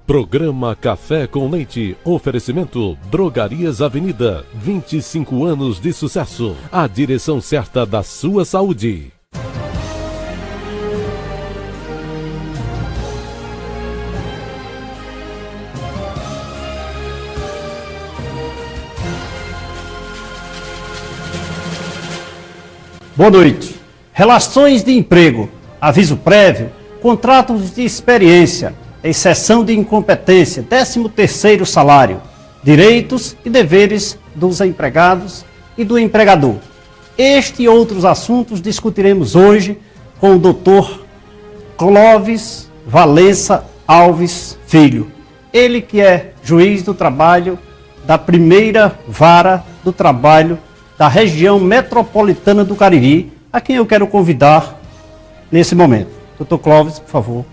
Programa Café com Leite. Oferecimento Drogarias Avenida. 25 anos de sucesso. A direção certa da sua saúde. Boa noite. Relações de emprego, aviso prévio, contratos de experiência, exceção de incompetência, 13º salário, direitos e deveres dos empregados e do empregador. Este e outros assuntos discutiremos hoje com o Dr. Clóvis Valença Alves Filho. Ele que é juiz do trabalho da primeira vara do trabalho da região metropolitana do Cariri, a quem eu quero convidar nesse momento. Dr. Clóvis, por favor.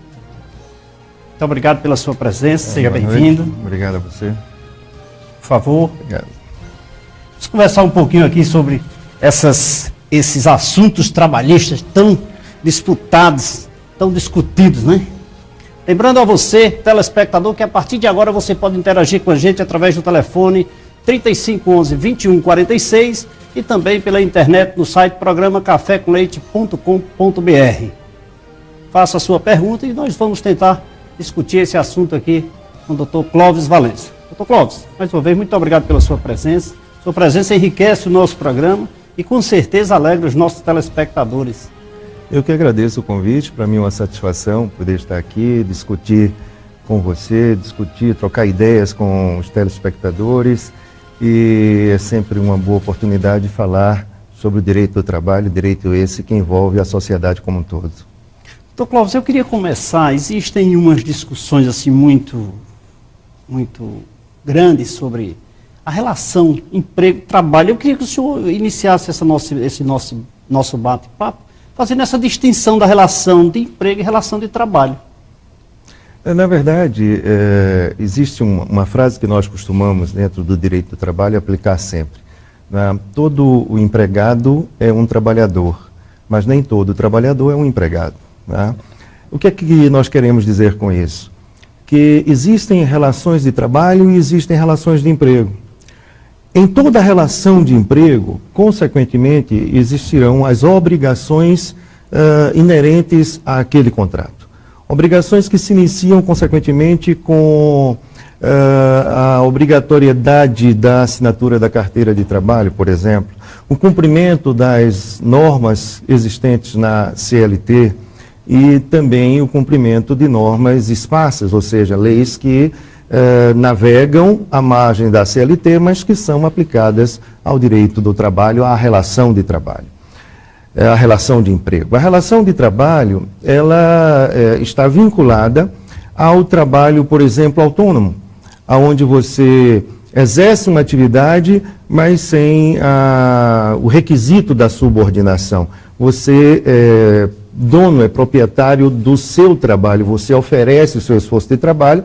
Muito obrigado pela sua presença, seja bem-vindo. Obrigado a você. Por favor. Obrigado. Vamos conversar um pouquinho aqui sobre esses assuntos trabalhistas tão disputados, tão discutidos, né? Lembrando a você, telespectador, que a partir de agora você pode interagir com a gente através do telefone 3511-2146 e também pela internet no site programa cafécomleite.com.br. Faça a sua pergunta e nós vamos tentar discutir esse assunto aqui com o Dr. Clóvis Valença. Dr. Clóvis, mais uma vez, muito obrigado pela sua presença. Sua presença enriquece o nosso programa e com certeza alegra os nossos telespectadores. Eu que agradeço o convite, para mim é uma satisfação poder estar aqui, discutir com você, trocar ideias com os telespectadores, e é sempre uma boa oportunidade de falar sobre o direito do trabalho, direito esse que envolve a sociedade como um todo. Dr. Clóvis, eu queria começar, existem umas discussões assim muito grandes sobre a relação emprego-trabalho. Eu queria que o senhor iniciasse esse nosso bate-papo, fazendo essa distinção da relação de emprego e relação de trabalho. Na verdade, existe uma frase que nós costumamos, dentro do direito do trabalho, aplicar sempre. Todo o empregado é um trabalhador, mas nem todo trabalhador é um empregado. O que é que nós queremos dizer com isso? Que existem relações de trabalho e existem relações de emprego. Em toda relação de emprego, consequentemente, existirão as obrigações inerentes àquele contrato. Obrigações que se iniciam, consequentemente, com a obrigatoriedade da assinatura da carteira de trabalho, por exemplo, o cumprimento das normas existentes na CLT e também o cumprimento de normas esparsas, ou seja, leis que navegam à margem da CLT, mas que são aplicadas ao direito do trabalho, à relação de trabalho. A relação de emprego. A relação de trabalho, ela está vinculada ao trabalho, por exemplo, autônomo, onde você exerce uma atividade, mas sem o requisito da subordinação. Você é dono, é proprietário do seu trabalho, você oferece o seu esforço de trabalho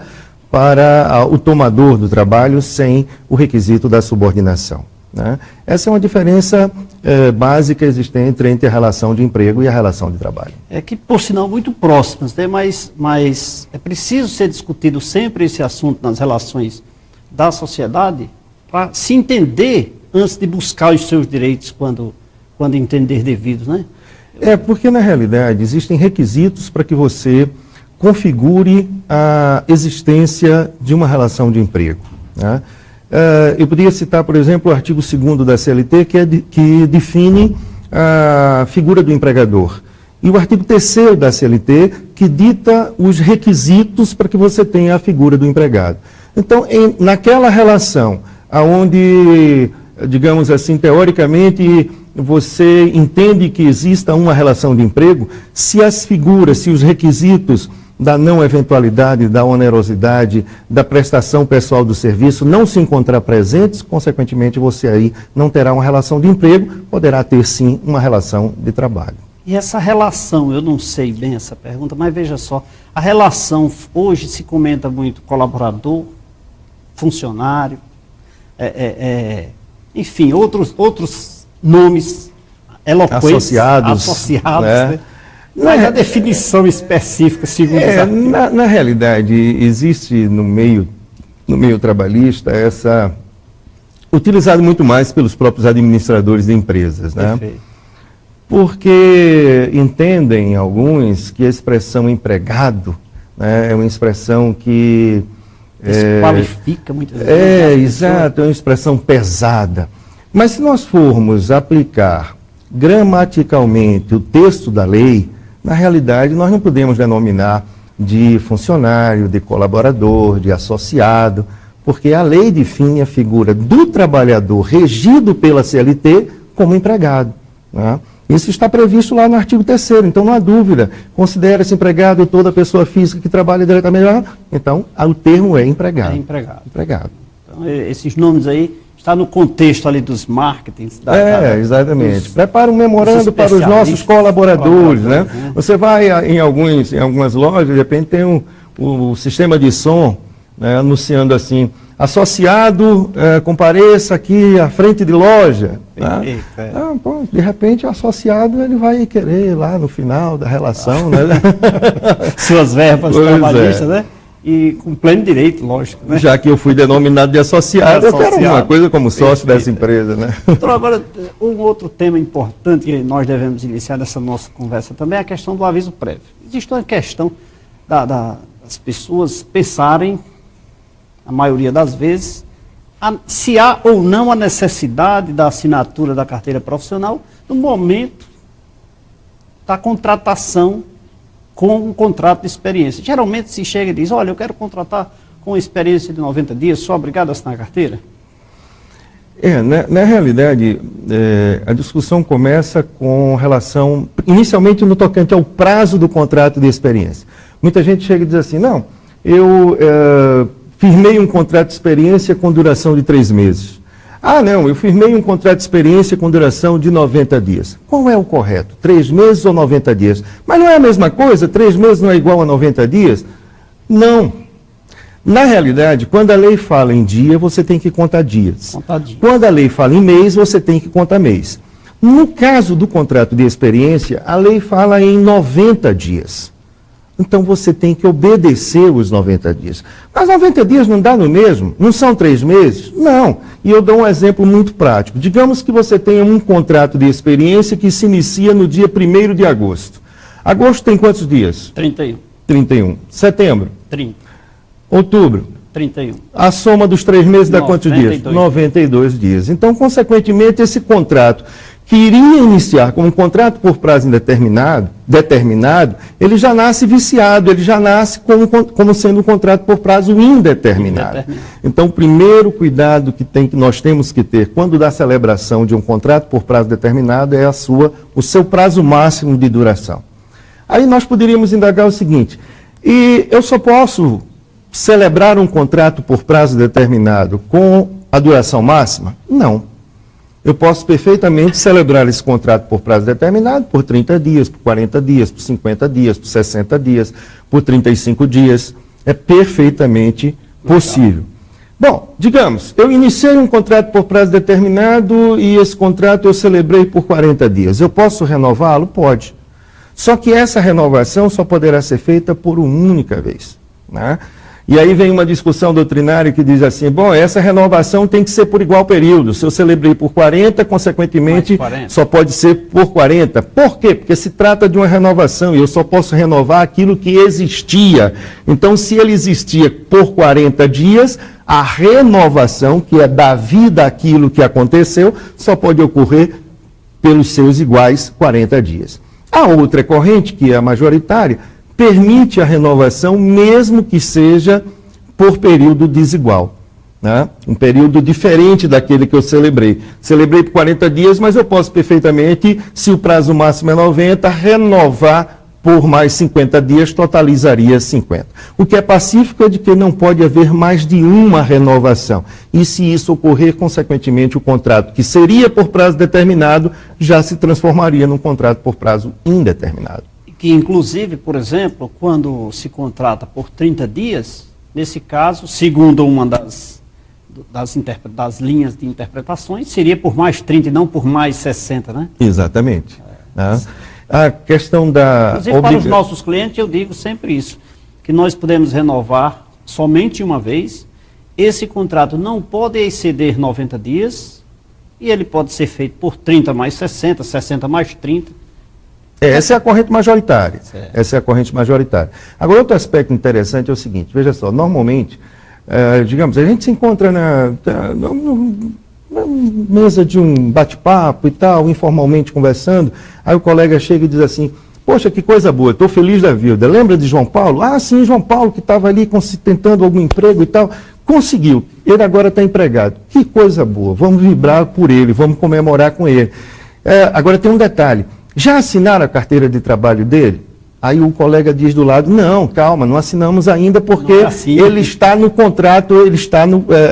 para o tomador do trabalho sem o requisito da subordinação. Essa é uma diferença básica existente entre a relação de emprego e a relação de trabalho. É que, por sinal, muito próximas, né? Mas é preciso ser discutido sempre esse assunto nas relações da sociedade para se entender antes de buscar os seus direitos quando entender devidos, né? Porque, na realidade, existem requisitos para que você configure a existência de uma relação de emprego, né? Eu poderia citar, por exemplo, o artigo 2º da CLT, que define a figura do empregador. E o artigo 3º da CLT, que dita os requisitos para que você tenha a figura do empregado. Então, naquela relação, onde, digamos assim, teoricamente, você entende que exista uma relação de emprego, se as figuras, se os requisitos da não eventualidade, da onerosidade, da prestação pessoal do serviço não se encontrar presentes, consequentemente você aí não terá uma relação de emprego, poderá ter sim uma relação de trabalho. E essa relação, eu não sei bem essa pergunta, mas veja só, a relação hoje se comenta muito colaborador, funcionário, enfim, outros nomes eloquentes, associados, né? Mas a definição específica, segundo na realidade, existe no meio trabalhista essa... utilizado muito mais pelos próprios administradores de empresas, né? Perfeito. Porque entendem alguns que a expressão empregado, né, é uma expressão que... Desqualifica muitas vezes. Exato, é uma expressão pesada. Mas se nós formos aplicar gramaticalmente o texto da lei, na realidade nós não podemos denominar de funcionário, de colaborador, de associado, porque a lei define a figura do trabalhador regido pela CLT como empregado, né? Isso está previsto lá no artigo 3º, então não há dúvida. Considera-se empregado toda pessoa física que trabalha diretamente. Então, o termo é empregado. É empregado. Empregado. Então, esses nomes aí, está no contexto ali dos marketings. Exatamente. Prepara um memorando para os nossos colaboradores, né? Você vai em algumas lojas, de repente tem o sistema de som, né, anunciando assim: associado, compareça aqui à frente de loja. Né? De repente o associado ele vai querer lá no final da relação, né? Suas verbas trabalhistas, né? E com pleno direito, lógico. Né? Já que eu fui denominado de associado, eu quero uma coisa como sócio dessa empresa, né? Então, agora, um outro tema importante que nós devemos iniciar nessa nossa conversa também é a questão do aviso prévio. Existe uma questão das pessoas pensarem, a maioria das vezes, se há ou não a necessidade da assinatura da carteira profissional no momento da contratação com um contrato de experiência. Geralmente se chega e diz: olha, eu quero contratar com experiência de 90 dias, sou obrigado a assinar a carteira? Na realidade, a discussão começa com relação, inicialmente no tocante ao prazo do contrato de experiência. Muita gente chega e diz assim: não, eu firmei um contrato de experiência com duração de 3 meses. Ah, não, eu firmei um contrato de experiência com duração de 90 dias. Qual é o correto? 3 meses ou 90 dias? Mas não é a mesma coisa? 3 meses não é igual a 90 dias? Não. Na realidade, quando a lei fala em dia, você tem que contar dias. Quando a lei fala em mês, você tem que contar mês. No caso do contrato de experiência, a lei fala em 90 dias. Então você tem que obedecer os 90 dias. Mas 90 dias não dá no mesmo? Não são 3 meses? Não. E eu dou um exemplo muito prático. Digamos que você tenha um contrato de experiência que se inicia no dia 1º de agosto. Agosto tem quantos dias? 31. Setembro? 30. Outubro? 31. A soma dos 3 meses dá quantos dias? 92 dias. Então, consequentemente, esse contrato que iria iniciar como um contrato por prazo determinado, ele já nasce viciado, ele já nasce como sendo um contrato por prazo indeterminado. Então, o primeiro cuidado que nós temos que ter quando da celebração de um contrato por prazo determinado é o seu prazo máximo de duração. Aí nós poderíamos indagar o seguinte: e eu só posso celebrar um contrato por prazo determinado com a duração máxima? Não. Eu posso perfeitamente celebrar esse contrato por prazo determinado por 30 dias, por 40 dias, por 50 dias, por 60 dias, por 35 dias. É perfeitamente possível. Bom, digamos, eu iniciei um contrato por prazo determinado e esse contrato eu celebrei por 40 dias. Eu posso renová-lo? Pode. Só que essa renovação só poderá ser feita por uma única vez, né? E aí vem uma discussão doutrinária que diz assim: bom, essa renovação tem que ser por igual período. Se eu celebrei por 40, consequentemente, 40. Só pode ser por 40. Por quê? Porque se trata de uma renovação e eu só posso renovar aquilo que existia. Então, se ele existia por 40 dias, a renovação, que é dar vida àquilo que aconteceu, só pode ocorrer pelos seus iguais 40 dias. A outra corrente, que é a majoritária, permite a renovação mesmo que seja por período desigual, né? Um período diferente daquele que eu celebrei. Celebrei por 40 dias, mas eu posso perfeitamente, se o prazo máximo é 90, renovar por mais 50 dias, totalizaria 50. O que é pacífico é de que não pode haver mais de uma renovação. E se isso ocorrer, consequentemente, o contrato que seria por prazo determinado já se transformaria num contrato por prazo indeterminado. Que, inclusive, por exemplo, quando se contrata por 30 dias, nesse caso, segundo uma das linhas de interpretações, seria por mais 30 e não por mais 60, né? Exatamente. Né? A questão da... Inclusive, para os nossos clientes, eu digo sempre isso, que nós podemos renovar somente uma vez. Esse contrato não pode exceder 90 dias e ele pode ser feito por 30 mais 60, 60 mais 30. Essa é a corrente majoritária. Certo. Essa é a corrente majoritária. Agora, outro aspecto interessante é o seguinte, veja só, normalmente, digamos, a gente se encontra na mesa de um bate-papo e tal, informalmente conversando, aí o colega chega e diz assim, poxa, que coisa boa, estou feliz da vida. Lembra de João Paulo? Ah, sim, João Paulo, que estava ali tentando algum emprego e tal, conseguiu. Ele agora está empregado. Que coisa boa, vamos vibrar por ele, vamos comemorar com ele. Agora tem um detalhe. Já assinaram a carteira de trabalho dele? Aí o colega diz do lado, não, calma, não assinamos ainda porque ele está no contrato,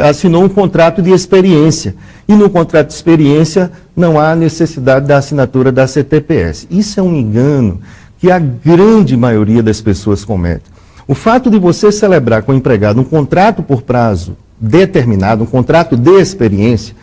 assinou um contrato de experiência. E no contrato de experiência não há necessidade da assinatura da CTPS. Isso é um engano que a grande maioria das pessoas comete. O fato de você celebrar com o empregado um contrato por prazo determinado, um contrato de experiência,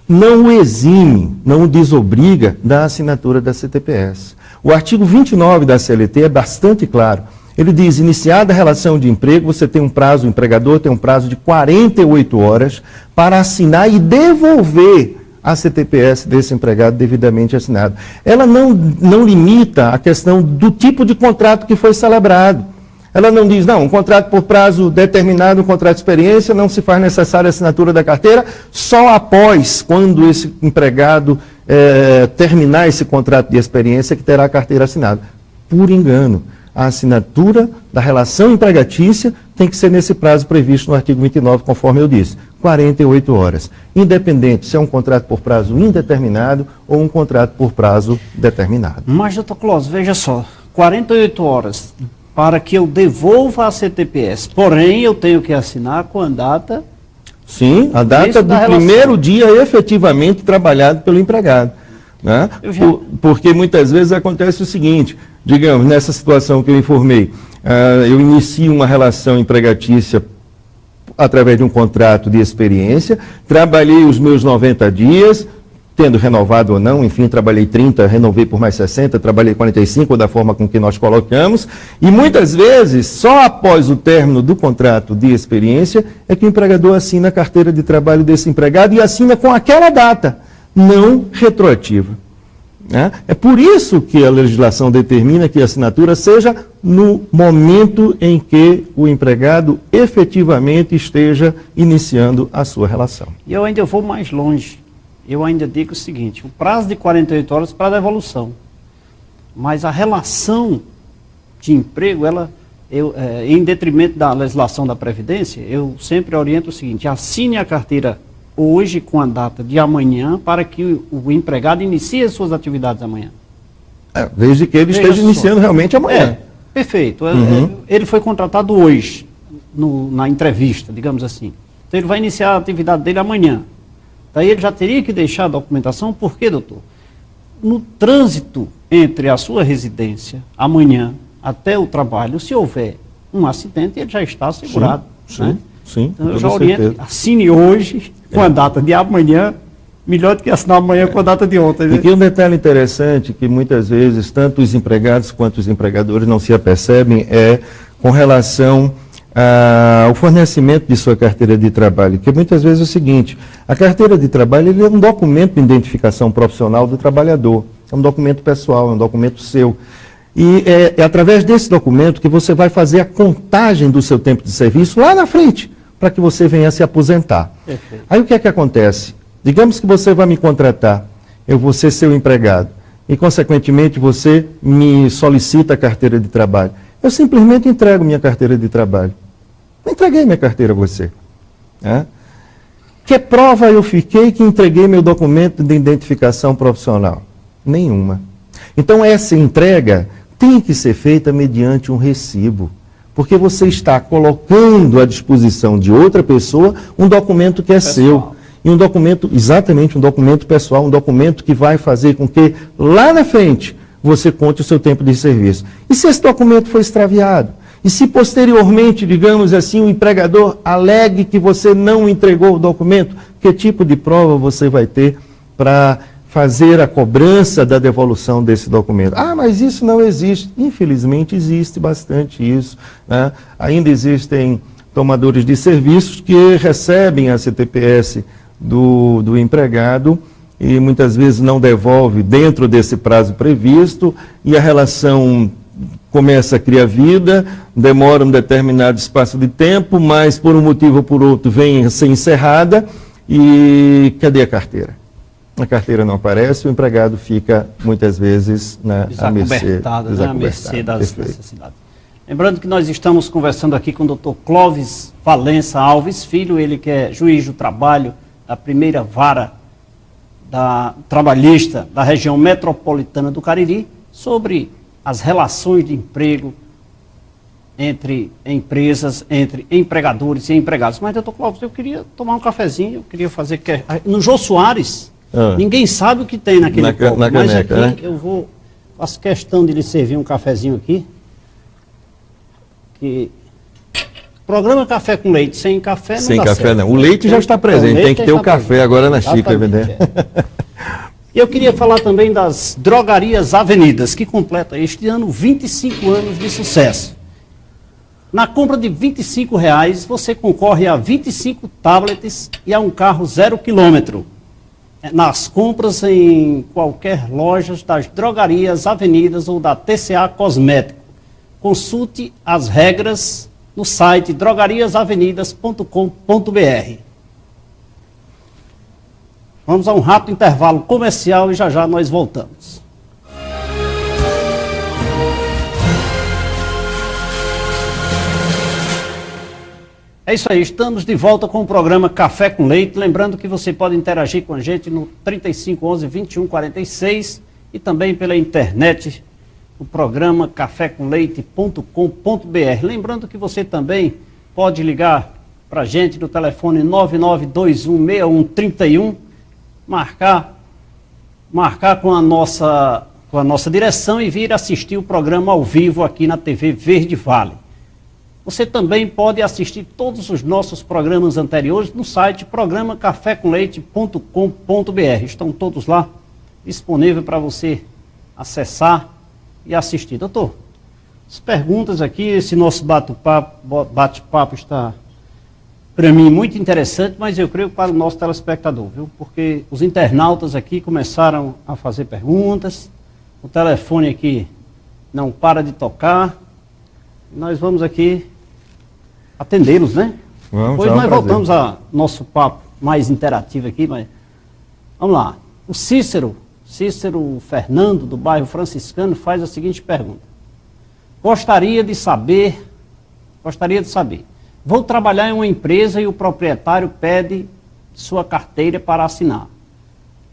não o exime, não o desobriga da assinatura da CTPS. O artigo 29 da CLT é bastante claro. Ele diz, iniciada a relação de emprego, você tem um prazo, o empregador tem um prazo de 48 horas para assinar e devolver a CTPS desse empregado devidamente assinado. Ela não limita a questão do tipo de contrato que foi celebrado. Ela não diz, não, um contrato por prazo determinado, um contrato de experiência, não se faz necessária a assinatura da carteira, só após, quando esse empregado terminar esse contrato de experiência, que terá a carteira assinada. Por engano, a assinatura da relação empregatícia tem que ser nesse prazo previsto no artigo 29, conforme eu disse, 48 horas. Independente se é um contrato por prazo indeterminado ou um contrato por prazo determinado. Mas, doutor Clóvis, veja só, 48 horas para que eu devolva a CTPS, porém eu tenho que assinar com a data... Sim, a data do primeiro dia efetivamente trabalhado pelo empregado. Né? Porque muitas vezes acontece o seguinte, digamos, nessa situação que eu informei, eu inicio uma relação empregatícia através de um contrato de experiência, trabalhei os meus 90 dias, tendo renovado ou não, enfim, trabalhei 30, renovei por mais 60, trabalhei 45, da forma com que nós colocamos, e muitas vezes, só após o término do contrato de experiência, é que o empregador assina a carteira de trabalho desse empregado e assina com aquela data, não retroativa. Né? É por isso que a legislação determina que a assinatura seja no momento em que o empregado efetivamente esteja iniciando a sua relação. E eu ainda vou mais longe. Eu ainda digo o seguinte, o prazo de 48 horas para a devolução, mas a relação de emprego, em detrimento da legislação da Previdência, eu sempre oriento o seguinte, assine a carteira hoje com a data de amanhã para que o empregado inicie as suas atividades amanhã. Desde que ele esteja iniciando realmente amanhã. Perfeito. Ele foi contratado hoje, na entrevista, digamos assim. Então ele vai iniciar a atividade dele amanhã. Daí ele já teria que deixar a documentação, por quê, doutor? No trânsito entre a sua residência, amanhã, até o trabalho, se houver um acidente, ele já está assegurado. Sim, então eu já oriento, assine hoje, com a data de amanhã, melhor do que assinar amanhã com a data de ontem. Né? E aqui um detalhe interessante, que muitas vezes, tanto os empregados quanto os empregadores não se apercebem, é com relação ao fornecimento de sua carteira de trabalho, que muitas vezes é o seguinte, a carteira de trabalho ele é um documento de identificação profissional do trabalhador, é um documento pessoal, é um documento seu, e é através desse documento que você vai fazer a contagem do seu tempo de serviço lá na frente, para que você venha se aposentar. Perfeito. Aí o que é que acontece? Digamos que você vai me contratar, eu vou ser seu empregado, e consequentemente você me solicita a carteira de trabalho. Eu simplesmente entrego minha carteira de trabalho. Eu entreguei minha carteira a você. Né? Que prova eu fiquei que entreguei meu documento de identificação profissional? Nenhuma. Então essa entrega tem que ser feita mediante um recibo. Porque você está colocando à disposição de outra pessoa um documento que é seu. E um documento, exatamente, um documento pessoal, um documento que vai fazer com que lá na frente você conte o seu tempo de serviço. E se esse documento foi extraviado? E se posteriormente, digamos assim, o empregador alegue que você não entregou o documento, que tipo de prova você vai ter para fazer a cobrança da devolução desse documento. Ah, mas isso não existe. Infelizmente existe bastante isso, né? Ainda existem tomadores de serviços que recebem a CTPS do empregado e muitas vezes não devolve dentro desse prazo previsto e a relação começa a criar vida, demora um determinado espaço de tempo, mas por um motivo ou por outro vem a ser encerrada e cadê a carteira? A carteira não aparece, o empregado fica muitas vezes à mercê das necessidades. Lembrando que nós estamos conversando aqui com o Dr. Clóvis Valença Alves Filho, ele que é juiz do trabalho da primeira vara trabalhista da região metropolitana do Cariri, sobre as relações de emprego entre empresas, entre empregadores e empregados. Mas, doutor Clóvis, eu queria tomar um cafezinho, eu queria fazer... No Jô Soares, ninguém sabe o que tem naquele copo, mas caneca, aqui, né? Faço questão de lhe servir um cafezinho aqui. Programa Café com Leite, sem café não sem dá café certo. Não, o leite já está presente, tem que ter o café agora na xícara, evidente. E eu queria falar também das Drogarias Avenidas, que completa este ano 25 anos de sucesso. Na compra de R$25, você concorre a 25 tablets e a um carro 0 km. Nas compras em qualquer loja das Drogarias Avenidas ou da TCA Cosmético. Consulte as regras no site drogariasavenidas.com.br. Vamos a um rápido intervalo comercial e já já nós voltamos. É isso aí, estamos de volta com o programa Café com Leite. Lembrando que você pode interagir com a gente no 3511-2146 e também pela internet, no programa cafécomleite.com.br. Lembrando que você também pode ligar para a gente no telefone 99216131, marcar com a nossa direção e vir assistir o programa ao vivo aqui na TV Verde Vale. Você também pode assistir todos os nossos programas anteriores no site programacafécomleite.com.br. Estão todos lá disponíveis para você acessar e assistir. Doutor, as perguntas aqui, esse nosso bate-papo está, para mim, muito interessante, mas eu creio para o nosso telespectador, viu? Porque os internautas aqui começaram a fazer perguntas, o telefone aqui não para de tocar, nós vamos aqui atendê-los, né? Depois nós voltamos ao nosso papo mais interativo aqui, mas vamos lá. O Cícero Fernando, do bairro Franciscano, faz a seguinte pergunta. Gostaria de saber, vou trabalhar em uma empresa e o proprietário pede sua carteira para assinar.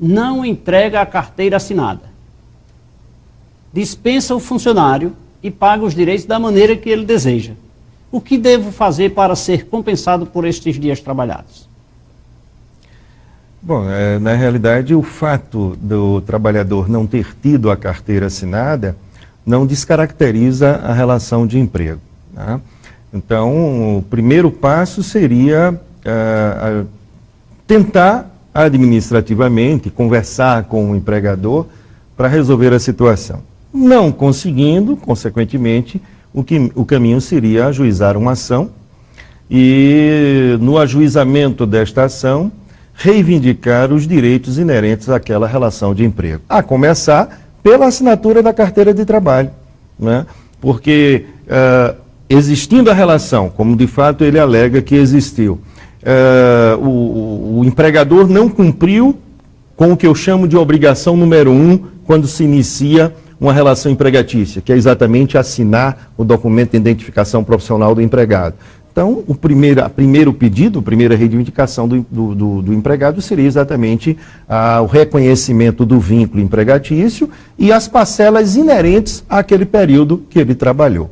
Não entrega a carteira assinada. Dispensa o funcionário e paga os direitos da maneira que ele deseja. O que devo fazer para ser compensado por estes dias trabalhados? Bom, na realidade, o fato do trabalhador não ter tido a carteira assinada não descaracteriza a relação de emprego, tá? Então, o primeiro passo seria tentar administrativamente conversar com o empregador para resolver a situação. Não conseguindo, consequentemente, o caminho seria ajuizar uma ação e, no ajuizamento desta ação, reivindicar os direitos inerentes àquela relação de emprego. A começar pela assinatura da carteira de trabalho, né? Porque existindo a relação, como de fato ele alega que existiu, o empregador não cumpriu com o que eu chamo de obrigação número 1 quando se inicia uma relação empregatícia, que é exatamente assinar o documento de identificação profissional do empregado. Então, o primeiro pedido, a primeira reivindicação do empregado seria exatamente o reconhecimento do vínculo empregatício e as parcelas inerentes àquele período que ele trabalhou.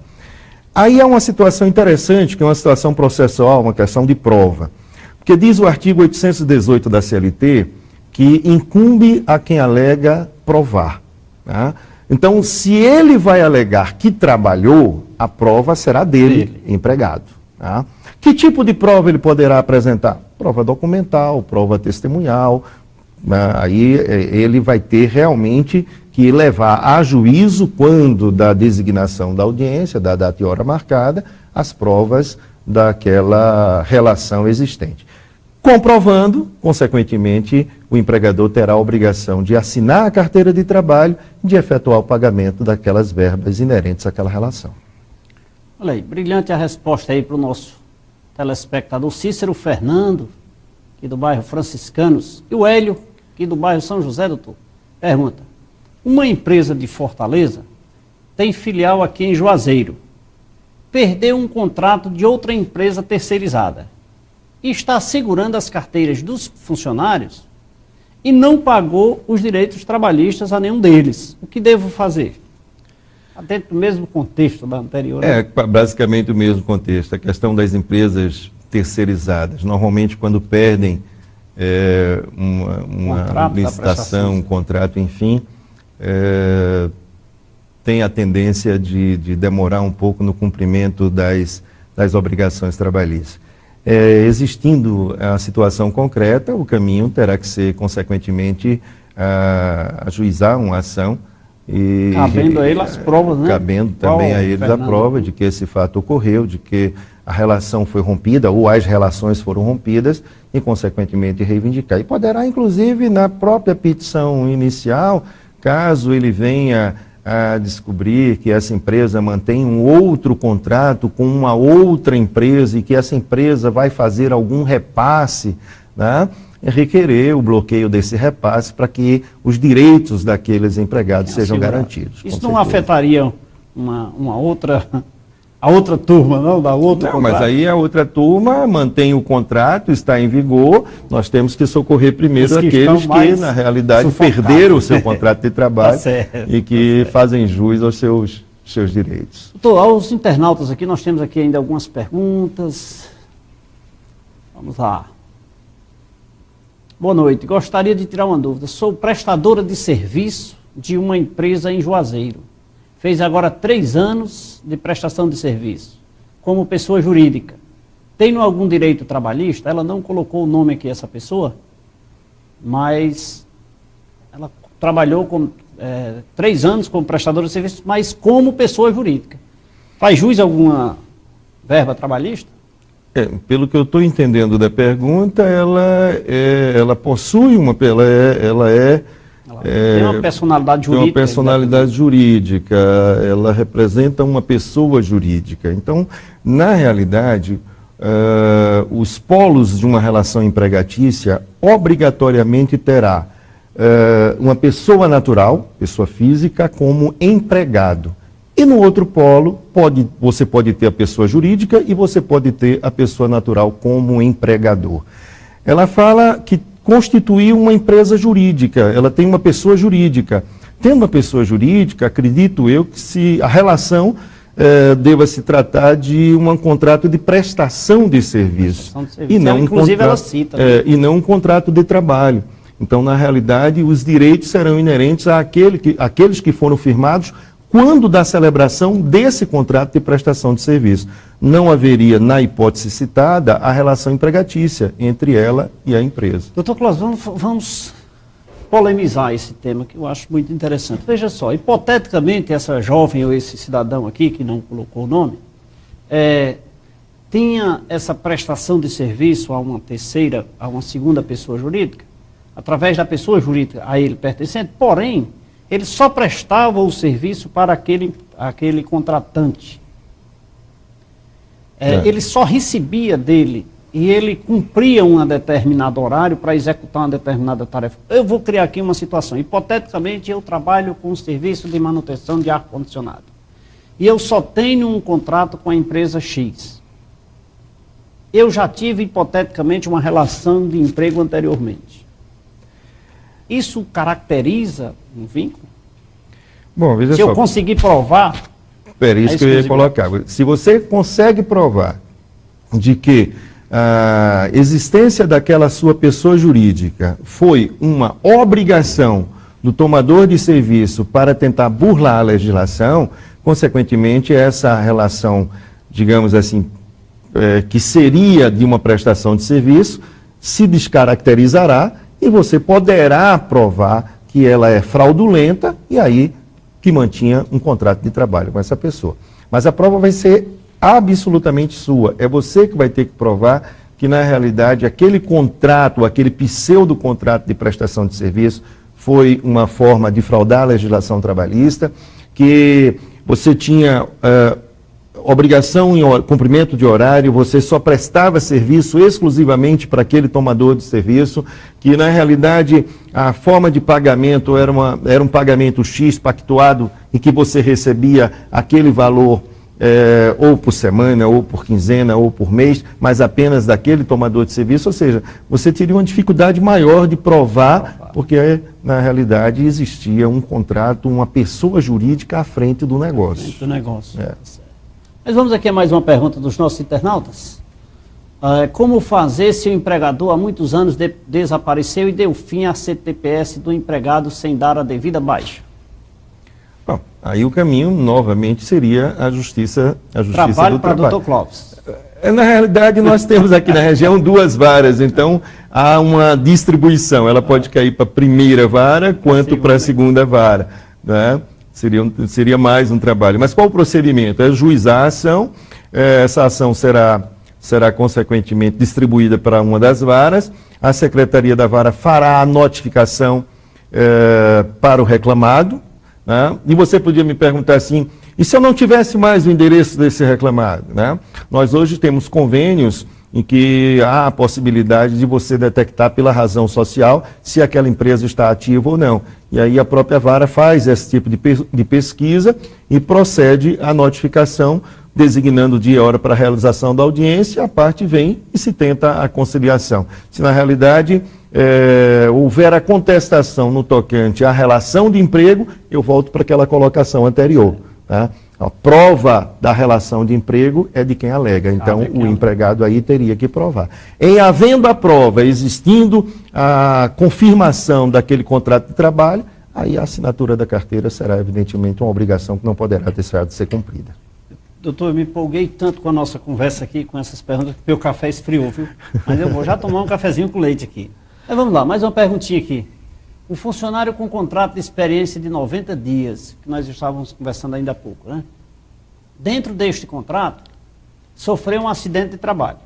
Aí há uma situação interessante, que é uma situação processual, uma questão de prova. Porque diz o artigo 818 da CLT que incumbe a quem alega provar, tá? Então, se ele vai alegar que trabalhou, a prova será dele, empregado. Tá? Que tipo de prova ele poderá apresentar? Prova documental, prova testemunhal, Aí ele vai ter realmente que levar a juízo, quando da designação da audiência, da data e hora marcada, as provas daquela relação existente. Comprovando, consequentemente, o empregador terá a obrigação de assinar a carteira de trabalho e de efetuar o pagamento daquelas verbas inerentes àquela relação. Olha aí, brilhante a resposta aí para o nosso telespectador Cícero Fernando, aqui do bairro Franciscanos, e o Hélio, aqui do bairro São José, doutor. Pergunta: uma empresa de Fortaleza tem filial aqui em Juazeiro, perdeu um contrato de outra empresa terceirizada e está segurando as carteiras dos funcionários e não pagou os direitos trabalhistas a nenhum deles. O que devo fazer? Dentro do mesmo contexto da anterior. Basicamente o mesmo contexto. A questão das empresas terceirizadas. Normalmente, quando perdem uma licitação, um contrato, enfim, tem a tendência de demorar um pouco no cumprimento das obrigações trabalhistas. Existindo a situação concreta, o caminho terá que ser, consequentemente, ajuizar uma ação. Cabendo a ele as provas, né? Cabendo também a eles a prova de que esse fato ocorreu, de que a relação foi rompida ou as relações foram rompidas e, consequentemente, reivindicar. E poderá, inclusive, na própria petição inicial, caso ele venha a descobrir que essa empresa mantém um outro contrato com uma outra empresa e que essa empresa vai fazer algum repasse, né, requerer o bloqueio desse repasse para que os direitos daqueles empregados sejam garantidos. Isso não afetaria a outra turma, não? Da outra contrato? Mas aí a outra turma mantém o contrato, está em vigor, nós temos que socorrer primeiro aqueles que, na realidade, perderam o seu contrato de trabalho e que fazem jus aos seus direitos. Doutor, aos internautas aqui, nós temos aqui ainda algumas perguntas. Vamos lá. Boa noite, gostaria de tirar uma dúvida. Sou prestadora de serviço de uma empresa em Juazeiro. Fez agora 3 anos de prestação de serviço, como pessoa jurídica. Tenho algum direito trabalhista? Ela não colocou o nome aqui, essa pessoa, mas ela trabalhou 3 anos como prestadora de serviço, mas como pessoa jurídica. Faz jus a alguma verba trabalhista? Pelo que eu estou entendendo da pergunta, ela possui tem uma personalidade jurídica. Tem uma personalidade jurídica, ela representa uma pessoa jurídica. Então, na realidade, os polos de uma relação empregatícia obrigatoriamente terá uma pessoa natural, pessoa física, como empregado. E no outro polo, você pode ter a pessoa jurídica e você pode ter a pessoa natural como empregador. Ela fala que constituir uma empresa jurídica, ela tem uma pessoa jurídica. Tendo uma pessoa jurídica, acredito eu que se a relação deva se tratar de um contrato de prestação de serviço. E não inclusive ela cita. E não um contrato de trabalho. Então, na realidade, os direitos serão inerentes àqueles que foram firmados quando da celebração desse contrato de prestação de serviço. Não haveria, na hipótese citada, a relação empregatícia entre ela e a empresa. Doutor Cláudio, vamos polemizar esse tema que eu acho muito interessante. Veja só, hipoteticamente, essa jovem ou esse cidadão aqui, que não colocou o nome, tinha essa prestação de serviço a uma segunda pessoa jurídica, através da pessoa jurídica a ele pertencente, porém, ele só prestava o serviço para aquele contratante. Ele só recebia dele e ele cumpria um determinado horário para executar uma determinada tarefa. Eu vou criar aqui uma situação. Hipoteticamente, eu trabalho com um serviço de manutenção de ar-condicionado. E eu só tenho um contrato com a empresa X. Eu já tive, hipoteticamente, uma relação de emprego anteriormente. Isso caracteriza um vínculo? Bom, veja só. Se eu conseguir provar... Isso que eu ia colocar. Se você consegue provar de que a existência daquela sua pessoa jurídica foi uma obrigação do tomador de serviço para tentar burlar a legislação, consequentemente, essa relação, digamos assim, que seria de uma prestação de serviço, se descaracterizará e você poderá provar que ela é fraudulenta e aí que mantinha um contrato de trabalho com essa pessoa. Mas a prova vai ser absolutamente sua. É você que vai ter que provar que, na realidade, aquele contrato, aquele pseudo-contrato de prestação de serviço foi uma forma de fraudar a legislação trabalhista, que você tinha obrigação em cumprimento de horário, você só prestava serviço exclusivamente para aquele tomador de serviço, que na realidade a forma de pagamento era um pagamento X pactuado e que você recebia aquele valor ou por semana, ou por quinzena, ou por mês, mas apenas daquele tomador de serviço, ou seja, você teria uma dificuldade maior de provar, porque na realidade existia um contrato, uma pessoa jurídica à frente do negócio. Mas vamos aqui a mais uma pergunta dos nossos internautas. Como fazer se o empregador há muitos anos desapareceu e deu fim à CTPS do empregado sem dar a devida baixa? Bom, aí o caminho novamente seria a justiça Trabalho para o doutor Clóvis. Na realidade, nós temos aqui na região 2 varas, então há uma distribuição. Ela pode cair para a primeira vara quanto para a segunda vara, né? Seria mais um trabalho. Mas qual o procedimento? É juizar a ação, essa ação será consequentemente distribuída para uma das varas, a Secretaria da Vara fará a notificação para o reclamado, né? E você podia me perguntar assim, e se eu não tivesse mais o endereço desse reclamado, né? Nós hoje temos convênios em que há a possibilidade de você detectar pela razão social se aquela empresa está ativa ou não. E aí a própria vara faz esse tipo de pesquisa e procede à notificação, designando dia e hora para a realização da audiência, a parte vem e se tenta a conciliação. Se na realidade houver a contestação no tocante à relação de emprego, eu volto para aquela colocação anterior, tá? A prova da relação de emprego é de quem alega, então o empregado aí teria que provar. Em havendo a prova, existindo a confirmação daquele contrato de trabalho, aí a assinatura da carteira será evidentemente uma obrigação que não poderá deixar de ser cumprida. Doutor, eu me empolguei tanto com a nossa conversa aqui, com essas perguntas, que meu café esfriou, viu? Mas eu vou já tomar um cafezinho com leite aqui. Mas vamos lá, mais uma perguntinha aqui. O funcionário com contrato de experiência de 90 dias, que nós estávamos conversando ainda há pouco, né? Dentro deste contrato, sofreu um acidente de trabalho.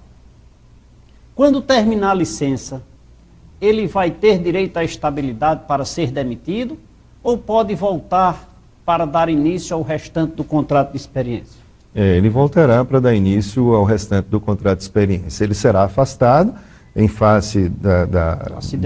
Quando terminar a licença, ele vai ter direito à estabilidade para ser demitido ou pode voltar para dar início ao restante do contrato de experiência? Ele voltará para dar início ao restante do contrato de experiência. Ele será afastado em face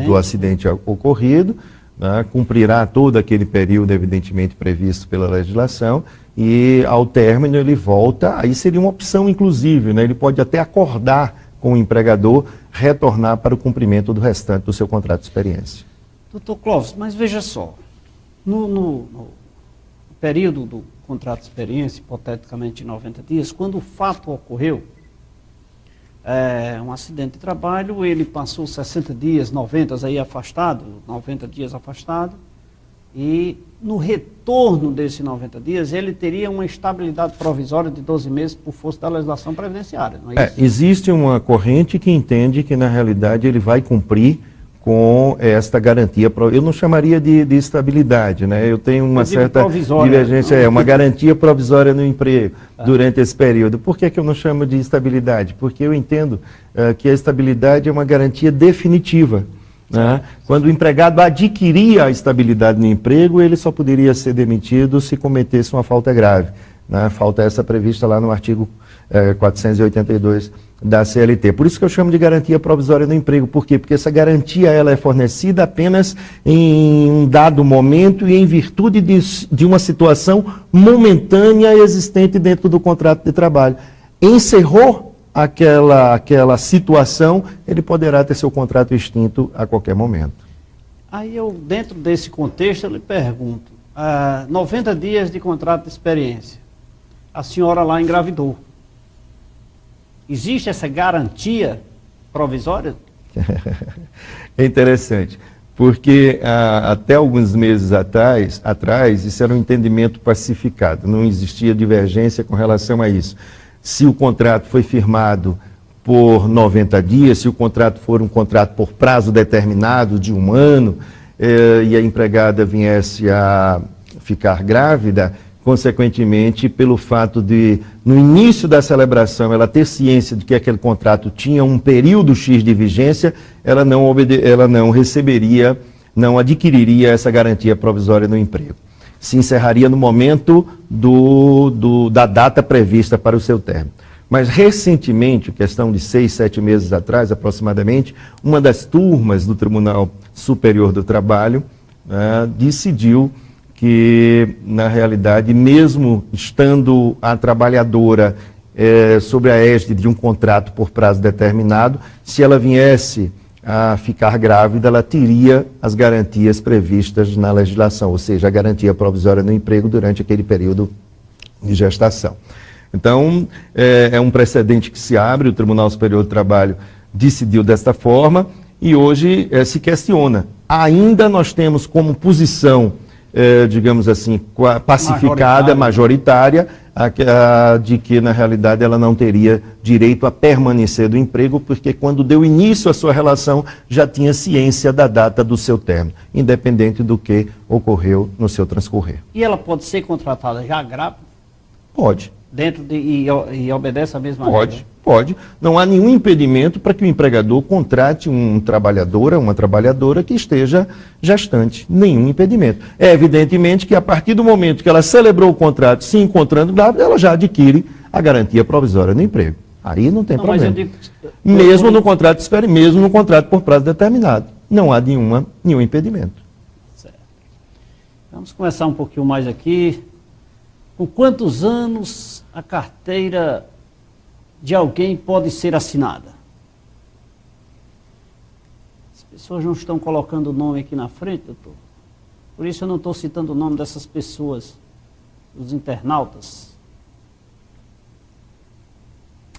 do acidente ocorrido, né, cumprirá todo aquele período evidentemente previsto pela legislação e ao término ele volta, aí seria uma opção inclusive, né, ele pode até acordar com o empregador, retornar para o cumprimento do restante do seu contrato de experiência. Doutor Clóvis, mas veja só, no período do contrato de experiência, hipoteticamente de 90 dias, quando o fato ocorreu, um acidente de trabalho, ele passou 60 dias, 90 aí afastado, 90 dias afastado, e no retorno desses 90 dias, ele teria uma estabilidade provisória de 12 meses por força da legislação previdenciária, não é isso? Existe uma corrente que entende que, na realidade, ele vai cumprir com esta garantia, eu não chamaria de estabilidade, né? Eu tenho uma certa divergência, uma garantia provisória no emprego durante esse período. Por que eu não chamo de estabilidade? Porque eu entendo que a estabilidade é uma garantia definitiva, né? Quando o empregado adquiria a estabilidade no emprego, ele só poderia ser demitido se cometesse uma falta grave, né? Falta essa prevista lá no artigo 482 da CLT. Por isso que eu chamo de garantia provisória no emprego. Por quê? Porque essa garantia ela é fornecida apenas em um dado momento e em virtude de uma situação momentânea existente dentro do contrato de trabalho. Encerrou aquela situação, ele poderá ter seu contrato extinto a qualquer momento. Aí eu, dentro desse contexto, eu lhe pergunto, 90 dias de contrato de experiência, a senhora lá engravidou. Existe essa garantia provisória? É interessante, porque até alguns meses atrás, isso era um entendimento pacificado, não existia divergência com relação a isso. Se o contrato foi firmado por 90 dias, se o contrato for um contrato por prazo determinado de 1 ano, e a empregada viesse a ficar grávida, consequentemente, pelo fato de, no início da celebração, ela ter ciência de que aquele contrato tinha um período X de vigência, ela não receberia, não adquiriria essa garantia provisória no emprego. Se encerraria no momento da data prevista para o seu término. Mas, recentemente, questão de 6, 7 meses atrás, aproximadamente, uma das turmas do Tribunal Superior do Trabalho decidiu que, na realidade, mesmo estando a trabalhadora sob a égide de um contrato por prazo determinado, se ela viesse a ficar grávida, ela teria as garantias previstas na legislação, ou seja, a garantia provisória no emprego durante aquele período de gestação. Então, é um precedente que se abre, o Tribunal Superior do Trabalho decidiu desta forma e hoje se questiona. Ainda nós temos como posição, digamos assim, pacificada, majoritária, de que, na realidade, ela não teria direito a permanecer do emprego, porque quando deu início à sua relação, já tinha ciência da data do seu término, independente do que ocorreu no seu transcorrer. E ela pode ser contratada já grávida? Pode. E obedece a mesma regra? Pode. Não há nenhum impedimento para que o empregador contrate um trabalhador, uma trabalhadora que esteja gestante. Nenhum impedimento. É evidentemente que a partir do momento que ela celebrou o contrato, se encontrando grávida, ela já adquire a garantia provisória no emprego. Aí não tem problema. Mesmo no contrato por prazo determinado. Não há nenhum impedimento. Certo. Vamos começar um pouquinho mais aqui. Com quantos anos a carteira de alguém pode ser assinada? As pessoas não estão colocando o nome aqui na frente, doutor. Por isso eu não estou citando o nome dessas pessoas, dos internautas.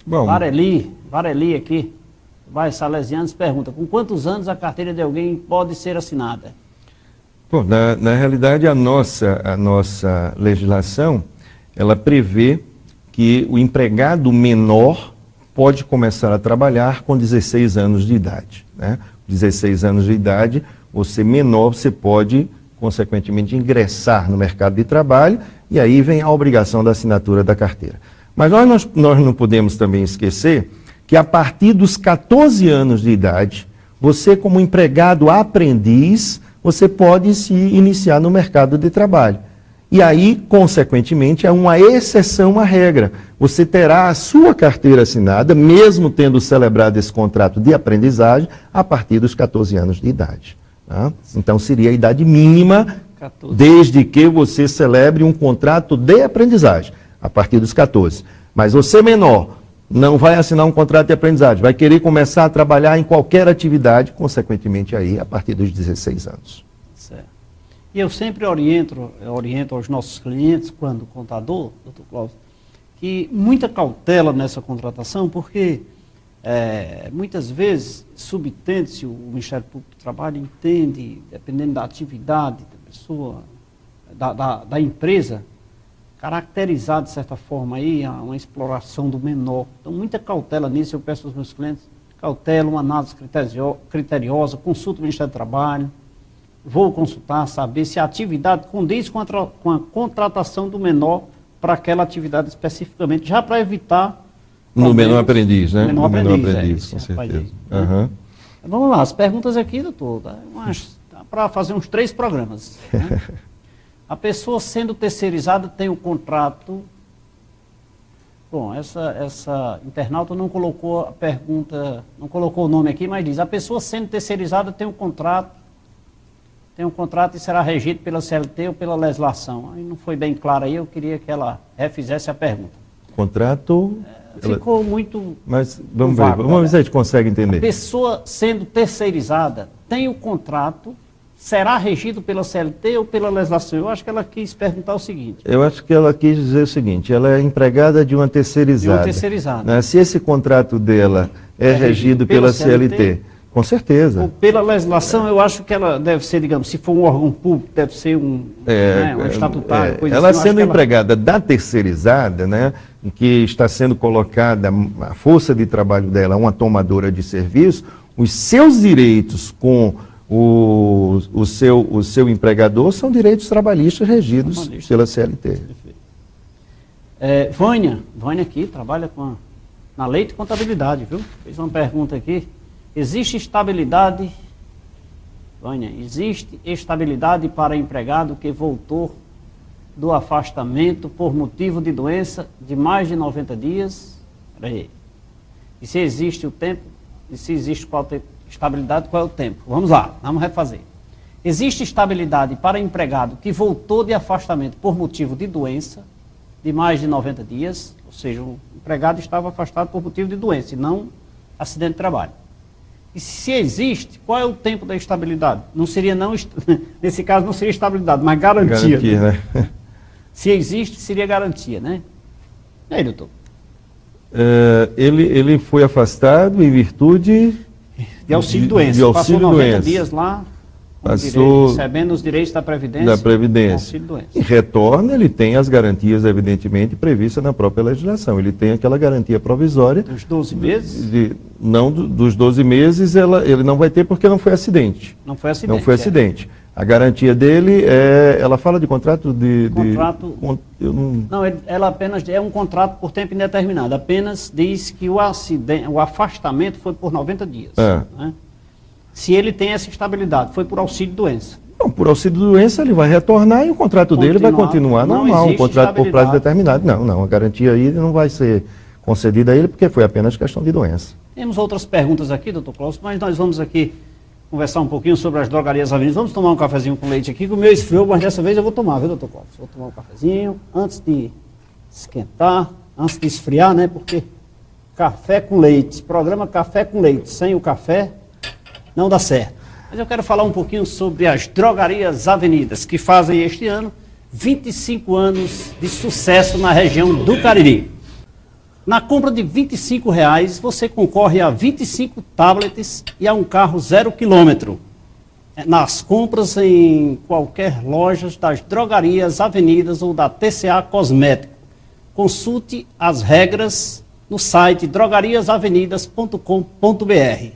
Bom, Vareli aqui, vai Salesianos, pergunta, com quantos anos a carteira de alguém pode ser assinada? Bom, na realidade, a nossa legislação, ela prevê que o empregado menor pode começar a trabalhar com 16 anos de idade. 16 anos de idade, você menor, você pode, consequentemente, ingressar no mercado de trabalho e aí vem a obrigação da assinatura da carteira. Mas nós não podemos também esquecer que a partir dos 14 anos de idade, você como empregado aprendiz, você pode se iniciar no mercado de trabalho. E aí, consequentemente, é uma exceção à regra. Você terá a sua carteira assinada, mesmo tendo celebrado esse contrato de aprendizagem, a partir dos 14 anos de idade. Tá? Então, seria a idade mínima, 14. Desde que você celebre um contrato de aprendizagem, a partir dos 14. Mas você menor não vai assinar um contrato de aprendizagem, vai querer começar a trabalhar em qualquer atividade, consequentemente, aí, a partir dos 16 anos. Certo. E eu sempre oriento aos nossos clientes, quando contador, doutor Cláudio, que muita cautela nessa contratação, porque muitas vezes, subtende-se, o Ministério Público do Trabalho entende, dependendo da atividade da pessoa, da empresa, caracterizar de certa forma aí uma exploração do menor. Então, muita cautela nisso, eu peço aos meus clientes, cautela, uma análise criteriosa, consulta o Ministério do Trabalho, vou consultar, saber se a atividade condiz com a contratação do menor para aquela atividade especificamente, já para evitar... No menor aprendiz, né? Menor aprendiz, com certeza. Né? Vamos lá, as perguntas aqui, doutor, dá para fazer uns 3 programas. Né? A pessoa sendo terceirizada tem o contrato... Bom, essa internauta não colocou a pergunta, não colocou o nome aqui, mas diz, a pessoa sendo terceirizada tem um contrato e será regido pela CLT ou pela legislação. Aí não foi bem claro aí, eu queria que ela refizesse a pergunta. Contrato... Ficou muito... Mas vamos ver, vamos ver se a gente consegue entender. A pessoa sendo terceirizada tem o contrato, será regido pela CLT ou pela legislação? Eu acho que ela quis perguntar o seguinte. Eu acho que ela quis dizer o seguinte, ela é empregada de uma terceirizada. De uma terceirizada. Né? Se esse contrato dela é regido pela CLT, Com certeza. Pela legislação, eu acho que ela deve ser, digamos, se for um órgão público, deve ser um estatutário, coisa ela assim. sendo empregada da terceirizada, né, em que está sendo colocada a força de trabalho dela, uma tomadora de serviço, os seus direitos com o seu empregador são direitos trabalhistas regidos pela CLT. Vânia aqui trabalha na lei de contabilidade, viu? Fez uma pergunta aqui. Existe estabilidade, Vânia, existe estabilidade para empregado que voltou do afastamento por motivo de doença de mais de 90 dias? Peraí. E se existe o tempo? E se existe estabilidade, qual é o tempo? Vamos lá, vamos refazer. Existe estabilidade para empregado que voltou de afastamento por motivo de doença de mais de 90 dias, ou seja, o empregado estava afastado por motivo de doença e não acidente de trabalho. E se existe, qual é o tempo da estabilidade? Não seria, nesse caso, não seria estabilidade, mas garantia. Garantia, né? Se existe, seria garantia, né? E aí, doutor? Ele foi afastado em virtude de auxílio-doença. De Passou 90 auxílio-doença. dias lá, recebendo os direitos da Previdência. Auxílio-doença. E retorna, ele tem as garantias, evidentemente, previstas na própria legislação. Ele tem aquela garantia provisória. Dos 12 meses? Dos 12 meses, ele não vai ter porque não foi acidente. Não foi acidente. Não foi acidente. A garantia dele ela fala de contrato ela apenas é um contrato por tempo indeterminado. Apenas diz que o afastamento foi por 90 dias. Né? Se ele tem essa estabilidade, foi por auxílio-doença. Não, por auxílio-doença ele vai retornar e o contrato dele vai continuar normal, um contrato por prazo determinado. Não, a garantia aí não vai ser concedida a ele porque foi apenas questão de doença. Temos outras perguntas aqui, doutor Cláudio, mas nós vamos aqui conversar um pouquinho sobre as drogarias avenidas. Vamos tomar um cafezinho com leite aqui, que o meu esfriou, mas dessa vez eu vou tomar, viu, doutor Cláudio? Vou tomar um cafezinho antes de esquentar, antes de esfriar, né? Porque café com leite, programa Café com Leite, sem o café não dá certo. Mas eu quero falar um pouquinho sobre as drogarias avenidas, que fazem este ano 25 anos de sucesso na região do Cariri. Na compra de R$25, você concorre a 25 tablets e a um carro 0 km. Nas compras em qualquer loja das drogarias avenidas ou da TCA Cosmético. Consulte as regras no site drogariasavenidas.com.br.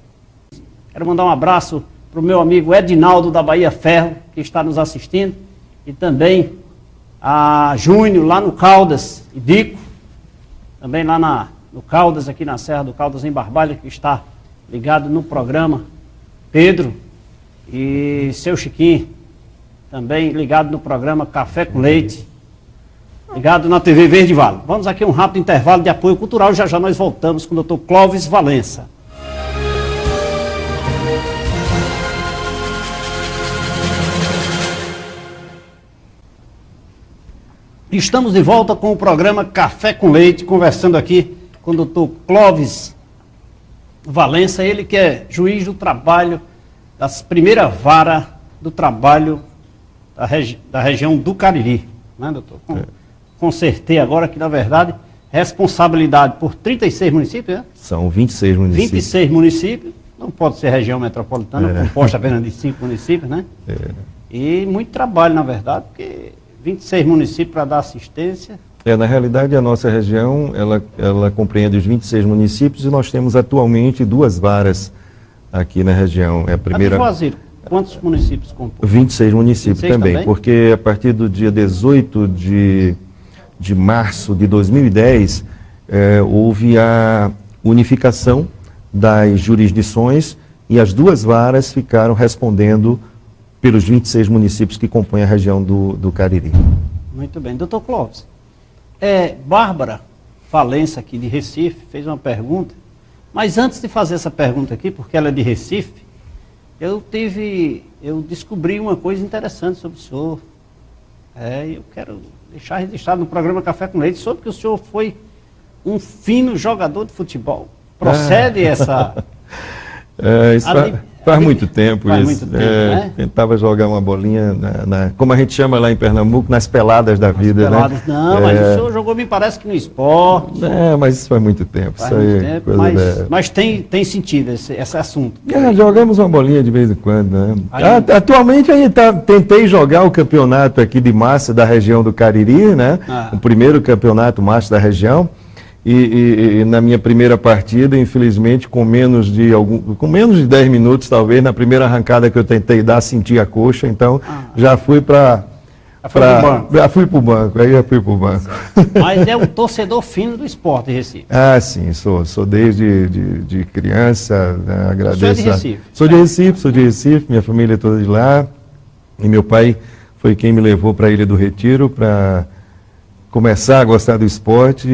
Quero mandar um abraço para o meu amigo Edinaldo da Bahia Ferro, que está nos assistindo, e também a Júnior lá no Caldas, e Dico, também lá no Caldas, aqui na Serra do Caldas, em Barbalha, que está ligado no programa, Pedro e seu Chiquinho, também ligado no programa Café com Leite, ligado na TV Verde Vale. Vamos aqui a um rápido intervalo de apoio cultural, já já nós voltamos com o Dr. Clóvis Valença. Estamos de volta com o programa Café com Leite, conversando aqui com o Dr. Clóvis Valença, ele que é juiz do trabalho, da primeira vara do trabalho da região do Cariri, né, doutor? Consertei agora que, na verdade, responsabilidade por 36 municípios, né? São 26 municípios. 26 municípios, não pode ser região metropolitana, composta apenas de 5 municípios, né? E muito trabalho, na verdade, porque 26 municípios para dar assistência. Na realidade, a nossa região, ela compreende os 26 municípios e nós temos atualmente 2 varas aqui na região. É a primeira... Juazeiro, quantos municípios compõem? 26 municípios 26 também, porque a partir do dia 18 de março de 2010, houve a unificação das jurisdições e as 2 varas ficaram respondendo pelos 26 municípios que compõem a região do Cariri. Muito bem. Doutor Clóvis, Bárbara Valença, aqui de Recife, fez uma pergunta, mas antes de fazer essa pergunta aqui, porque ela é de Recife, eu descobri uma coisa interessante sobre o senhor. Eu quero deixar registrado no programa Café com Leite, sobre que o senhor foi um fino jogador de futebol. Procede essa... Faz muito tempo Faz isso. muito tempo, né? Tentava jogar uma bolinha, como a gente chama lá em Pernambuco, nas peladas da vida, Peladas. né? Não, mas o senhor jogou, me parece que no esporte. Mas isso faz muito tempo. Faz isso muito aí, tempo, coisa mas tem sentido esse assunto. jogamos uma bolinha de vez em quando, né? Atualmente tentei jogar o campeonato aqui de massa da região do Cariri, né? O primeiro campeonato massa da região. E na minha primeira partida, infelizmente, com menos de 10 minutos, talvez, na primeira arrancada que eu tentei dar, senti a coxa, então já fui já fui para o banco. Mas é um torcedor fino do esporte, Recife. Sim, sou desde de criança, né, agradeço. Você é de Recife? Sou de Recife, minha família é toda de lá, e meu pai foi quem me levou para a Ilha do Retiro para começar a gostar do esporte.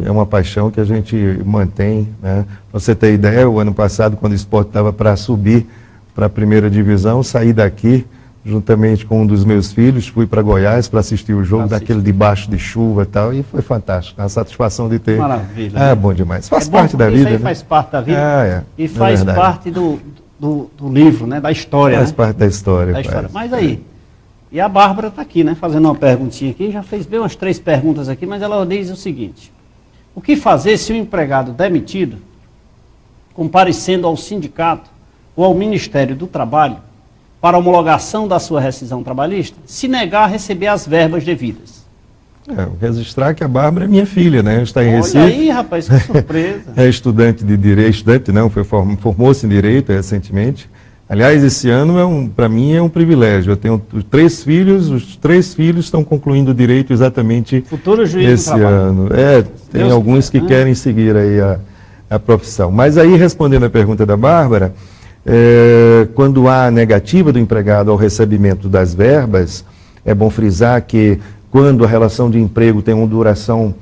É uma paixão que a gente mantém, né? Pra você ter ideia, o ano passado, quando o esporte estava para subir para a primeira divisão, saí daqui, juntamente com um dos meus filhos, fui para Goiás para assistir o jogo, daquele debaixo de chuva e tal, e foi fantástico, a satisfação de ter. Maravilha. Bom demais. Faz parte da vida. Isso aí faz parte da vida. E faz parte do livro, né? Da história. Faz parte da história. Mas aí, e a Bárbara está aqui, né, fazendo uma perguntinha aqui, já fez bem umas 3 perguntas aqui, mas ela diz o seguinte: o que fazer se o empregado demitido, comparecendo ao sindicato ou ao Ministério do Trabalho para homologação da sua rescisão trabalhista, se negar a receber as verbas devidas? Registrar que a Bárbara é minha filha, né? Está em Recife. Olha aí, rapaz, que surpresa. É estudante de Direito, formou-se em Direito recentemente. Aliás, esse ano, para mim, é um privilégio. Eu tenho 3 filhos, os 3 filhos estão concluindo Direito exatamente futuro juiz esse ano. Tem alguns que querem seguir aí a profissão. Mas aí, respondendo a pergunta da Bárbara, quando há negativa do empregado ao recebimento das verbas, é bom frisar que quando a relação de emprego tem uma duração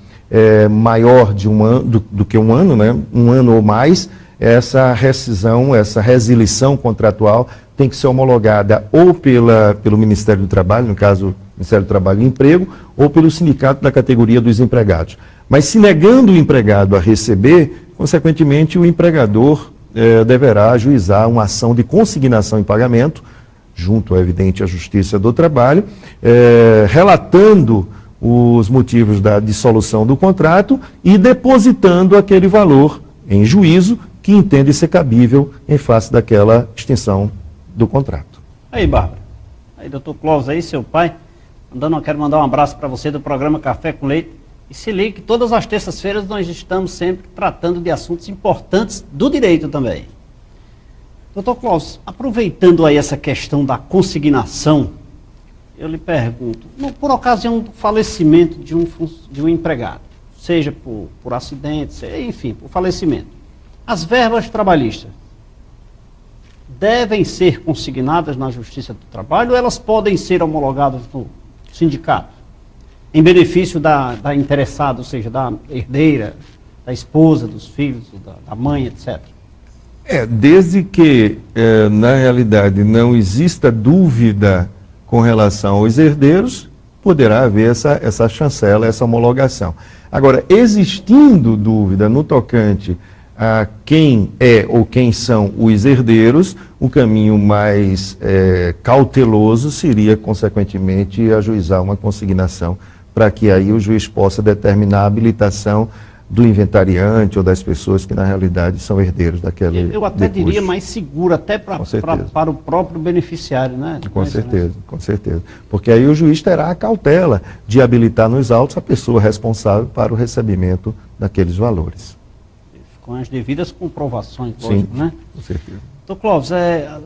maior de um ano, do que um ano, né? Um ano ou mais, essa rescisão, essa resilição contratual tem que ser homologada ou pelo Ministério do Trabalho, no caso, Ministério do Trabalho e Emprego, ou pelo sindicato da categoria dos empregados. Mas se negando o empregado a receber, consequentemente o empregador deverá ajuizar uma ação de consignação em pagamento, junto, é evidente, à Justiça do Trabalho, relatando os motivos da dissolução do contrato e depositando aquele valor em juízo que entende ser cabível em face daquela extensão do contrato. Aí, Bárbara. Aí, doutor Clóvis, aí, seu pai, quero mandar um abraço para você do programa Café com Leite. E se ligue que todas as terças-feiras nós estamos sempre tratando de assuntos importantes do direito também. Doutor Clóvis, aproveitando aí essa questão da consignação, eu lhe pergunto, por ocasião do falecimento de um empregado, seja por acidente, enfim, por falecimento, as verbas trabalhistas devem ser consignadas na Justiça do Trabalho ou elas podem ser homologadas no sindicato, em benefício da interessada, ou seja, da herdeira, da esposa, dos filhos, da mãe, etc.? Desde que, na realidade, não exista dúvida com relação aos herdeiros, poderá haver essa chancela, essa homologação. Agora, existindo dúvida no tocante a quem é ou quem são os herdeiros, o caminho mais cauteloso seria, consequentemente, ajuizar uma consignação para que aí o juiz possa determinar a habilitação do inventariante ou das pessoas que, na realidade, são herdeiros daquele Eu até diria mais seguro, até para o próprio beneficiário, né? Com certeza. Porque aí o juiz terá a cautela de habilitar nos autos a pessoa responsável para o recebimento daqueles valores. Com as devidas comprovações, lógico, né? Com certeza. Doutor Clóvis,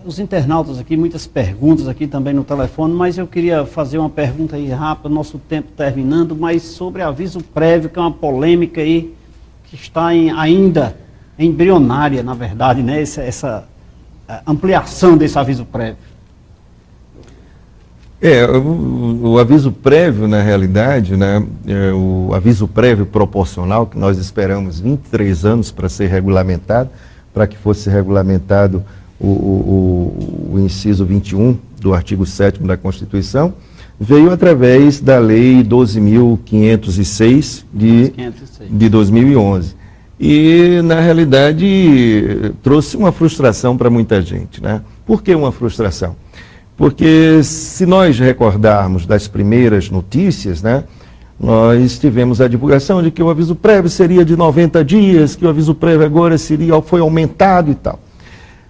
os internautas aqui, muitas perguntas aqui também no telefone, mas eu queria fazer uma pergunta aí rápida, nosso tempo terminando, mas sobre aviso prévio, que é uma polêmica aí, que está ainda embrionária, na verdade, né? Essa ampliação desse aviso prévio. O aviso prévio, na realidade, né, o aviso prévio proporcional, que nós esperamos 23 anos para ser regulamentado, para que fosse regulamentado o inciso 21 do artigo 7º da Constituição, veio através da Lei 12.506 de 2011. e, na realidade, trouxe uma frustração para muita gente, né? Por que uma frustração? Porque se nós recordarmos das primeiras notícias, né, nós tivemos a divulgação de que o aviso prévio seria de 90 dias, que o aviso prévio agora foi aumentado e tal.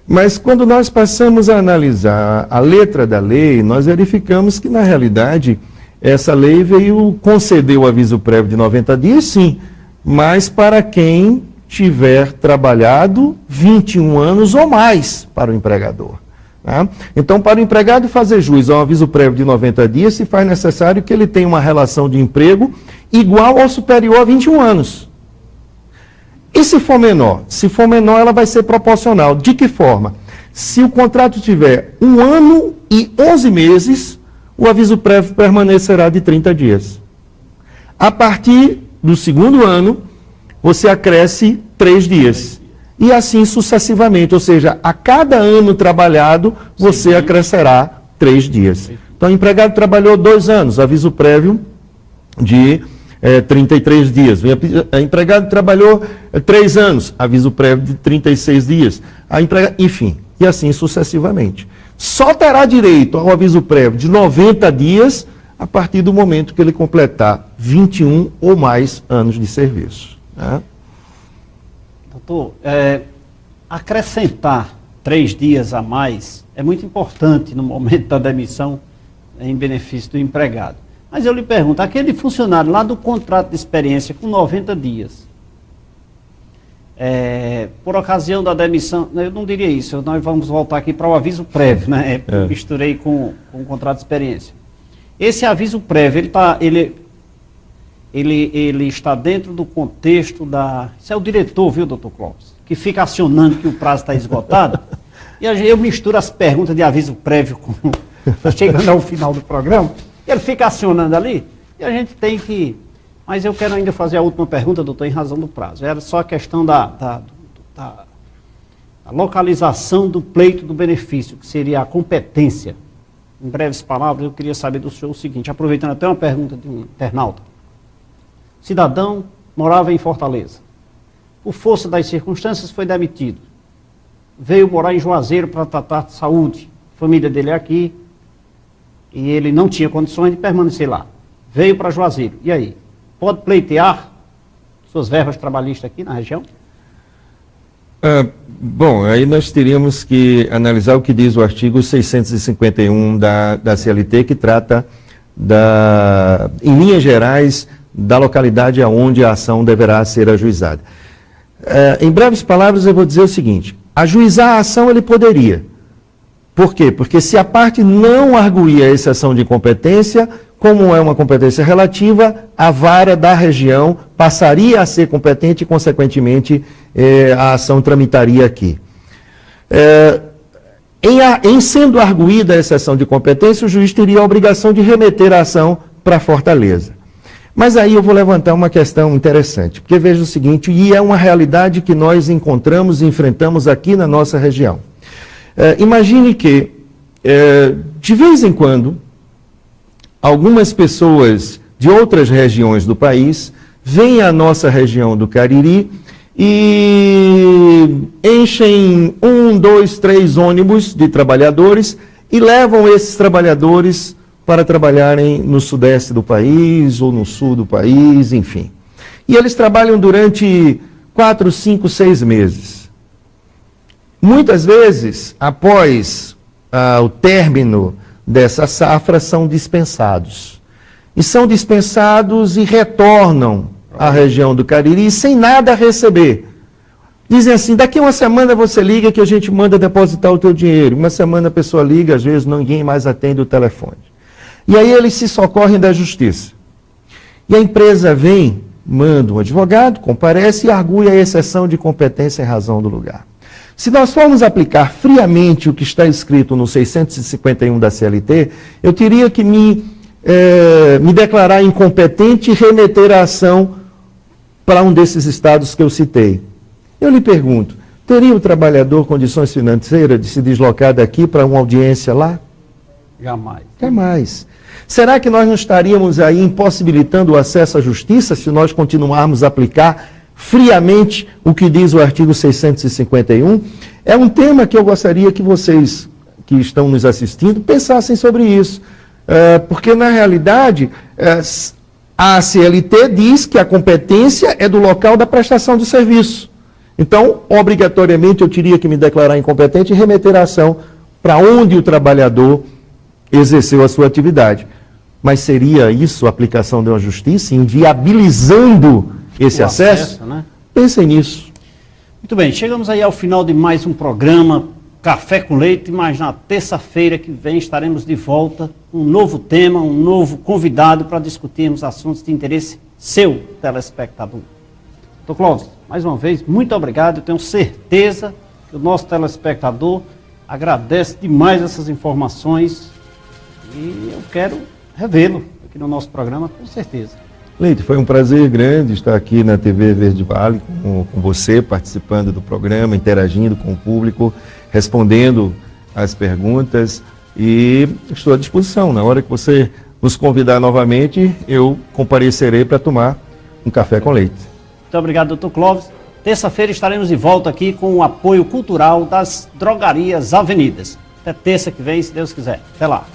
Mas quando nós passamos a analisar a letra da lei, nós verificamos que, na realidade, essa lei veio conceder o aviso prévio de 90 dias, sim, mas para quem tiver trabalhado 21 anos ou mais para o empregador. Tá? Então, para o empregado fazer jus ao aviso prévio de 90 dias, se faz necessário que ele tenha uma relação de emprego igual ou superior a 21 anos. E se for menor? Se for menor, ela vai ser proporcional. De que forma? Se o contrato tiver 1 ano e 11 meses, o aviso prévio permanecerá de 30 dias. A partir do 2º ano, você acresce 3 dias. E assim sucessivamente, ou seja, a cada ano trabalhado, você acrescerá 3 dias. Então, o empregado trabalhou 2 anos, aviso prévio de 33 dias. O empregado trabalhou 3 anos, aviso prévio de 36 dias. Enfim, e assim sucessivamente. Só terá direito ao aviso prévio de 90 dias a partir do momento que ele completar 21 ou mais anos de serviço. Né? Doutor, acrescentar 3 dias a mais é muito importante no momento da demissão em benefício do empregado. Mas eu lhe pergunto, aquele funcionário lá do contrato de experiência com 90 dias, por ocasião da demissão, eu não diria isso, nós vamos voltar aqui para o aviso prévio, né? Misturei com o contrato de experiência. Esse aviso prévio, ele está dentro do contexto da... Isso é o diretor, viu, doutor Clóvis? Que fica acionando que o prazo está esgotado. E eu misturo as perguntas de aviso prévio com... chegando ao final do programa, ele fica acionando ali, e a gente tem que... Mas eu quero ainda fazer a última pergunta, doutor, em razão do prazo. Era só a questão da localização do pleito do benefício, que seria a competência. Em breves palavras, eu queria saber do senhor o seguinte, aproveitando até uma pergunta de um internauta. Cidadão morava em Fortaleza. Por força das circunstâncias, foi demitido. Veio morar em Juazeiro para tratar de saúde. A família dele é aqui. E ele não tinha condições de permanecer lá. Veio para Juazeiro. E aí? Pode pleitear suas verbas trabalhistas aqui na região? Bom, aí nós teríamos que analisar o que diz o artigo 651 da CLT, que trata, em linhas gerais, da localidade aonde a ação deverá ser ajuizada. Em breves palavras, eu vou dizer o seguinte: ajuizar a ação ele poderia. Por quê? Porque se a parte não arguir a exceção de incompetência, como é uma competência relativa, a vara da região passaria a ser competente e, consequentemente, a ação tramitaria aqui. Em sendo arguída a exceção de competência, o juiz teria a obrigação de remeter a ação para Fortaleza. Mas aí eu vou levantar uma questão interessante, porque veja o seguinte, e é uma realidade que nós encontramos e enfrentamos aqui na nossa região. Imagine que, de vez em quando, algumas pessoas de outras regiões do país vêm à nossa região do Cariri e enchem 1, 2, 3 ônibus de trabalhadores e levam esses trabalhadores para trabalharem no sudeste do país ou no sul do país, enfim. E eles trabalham durante 4, 5, 6 meses. Muitas vezes, após o término dessa safra, são dispensados. E são dispensados e retornam à região do Cariri sem nada a receber. Dizem assim, daqui uma semana você liga que a gente manda depositar o teu dinheiro. Uma semana a pessoa liga, às vezes ninguém mais atende o telefone. E aí eles se socorrem da justiça. E a empresa vem, manda um advogado, comparece e argui a exceção de competência em razão do lugar. Se nós formos aplicar friamente o que está escrito no 651 da CLT, eu teria que me declarar incompetente e remeter a ação para um desses estados que eu citei. Eu lhe pergunto, teria o trabalhador condições financeiras de se deslocar daqui para uma audiência lá? Jamais. Jamais. Será que nós não estaríamos aí impossibilitando o acesso à justiça se nós continuarmos a aplicar friamente o que diz o artigo 651. É um tema que eu gostaria que vocês que estão nos assistindo pensassem sobre isso. Porque, na realidade, a CLT diz que a competência é do local da prestação de serviço. Então, obrigatoriamente, eu teria que me declarar incompetente e remeter a ação para onde o trabalhador exerceu a sua atividade. Mas seria isso a aplicação de uma justiça, inviabilizando esse acesso? Né? Pensem nisso. Muito bem, chegamos aí ao final de mais um programa Café com Leite, mas na terça-feira que vem estaremos de volta com um novo tema, um novo convidado para discutirmos assuntos de interesse seu, telespectador. Dr. Clóvis, mais uma vez, muito obrigado. Eu tenho certeza que o nosso telespectador agradece demais essas informações e eu quero revê-lo aqui no nosso programa, com certeza. Leite, foi um prazer grande estar aqui na TV Verde Vale com você, participando do programa, interagindo com o público, respondendo as perguntas, e estou à disposição. Na hora que você nos convidar novamente, eu comparecerei para tomar um café com leite. Muito obrigado, Dr. Clóvis. Terça-feira estaremos de volta aqui com o apoio cultural das Drogarias Avenidas. Até terça que vem, se Deus quiser. Até lá.